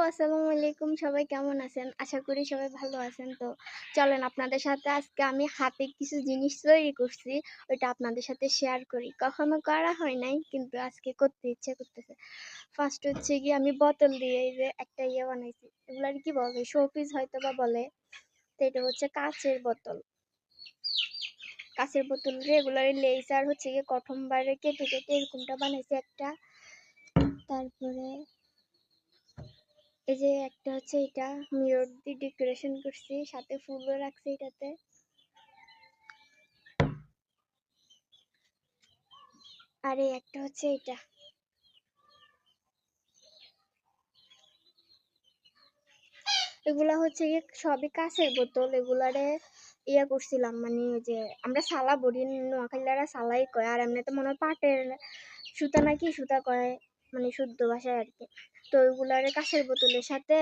আসসালামু আলাইকুম। সবাই কেমন আছেন? আশা করি সবাই ভালো আছেন। তো চলেন আপনাদের সাথে আজকে আমি হাতে কিছু জিনিস তৈরি করছি। ওইটা আপনাদের সাথে শেয়ার করি। কখনো করা হয় নাই কিন্তু আজকে করতে ইচ্ছে করতেছে। ফার্স্ট হচ্ছে গিয়ে আমি বোতল দিয়ে এই যে একটা বানাইছি। এগুলার কি বলে? শোপিস হয়তোবা বলে। তো এটা হচ্ছে কাঁচের বোতল। কাঁচের বোতল রেগুলার লেস আর হচ্ছে গিয়ে কটন বারে কেটে কেটে এরকমটা বানাইছি একটা। তারপরে এই যে একটা হচ্ছে এটা মিরর দিয়ে ডেকোরেশন করছি, সাথে ফুলও রাখছি এটাতে। আর এই একটা হচ্ছে এটা। এগুলা হচ্ছে গিয়ে সবই কাঁচের বোতল। এগুলারে করছিলাম মানে ওই যে আমরা সালা বলি, নোয়াখালীরা সালাই কয়, আর এমনিতে মনে হয় পাটের সুতা নাকি সুতা কয়, মানে শুদ্ধ ভাষায় আর কি। তো ওইগুলারে কাঁচের বোতলের সাথে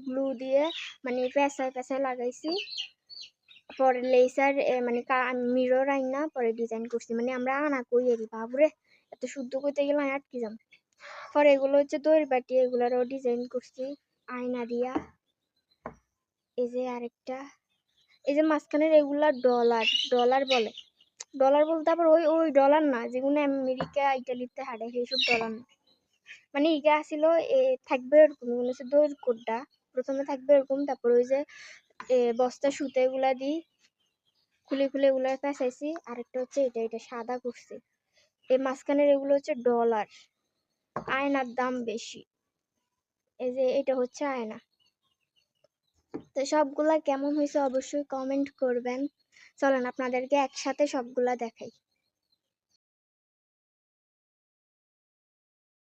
গ্লু দিয়ে মানে পেঁচায় পেঁচায় লাগাইছি। পরে লেসার মানে মিরর আইনা পরে ডিজাইন করছি, মানে আমরা আনা কই এরি বাবুরে, এত শুদ্ধ করতে গেলে আমি আটকে যাম। পরে এগুলো হচ্ছে দইয়ের বাটি, এগুলারও ডিজাইন করছি আয়না দিয়া। এই যে আরেকটা, এই যে মাঝখানের এগুলা ডলার, ডলার বলে। ডলার বলতে আবার ওই ওই ডলার না যেগুলো আমেরিকা ইটালিতে হারে সেইসব ডলার না। মানে ইগা আসিল থাকবে এরকম, এগুলো হচ্ছে দইয়ের কোডটা। প্রথমে থাকবে এরকম, তারপর ওই যে বস্তা সুতা এগুলা দিই খুলে খুলে এগুলো পেঁচাইছি। আরেকটা হচ্ছে এটা সাদা করছি। এই মাঝখানের এগুলো হচ্ছে ডলার। আয়নার দাম বেশি। এই যে এটা হচ্ছে আয়না। তো সবগুলা কেমন হয়েছে অবশ্যই কমেন্ট করবেন। চলেন আপনাদেরকে একসাথে সবগুলা দেখাই।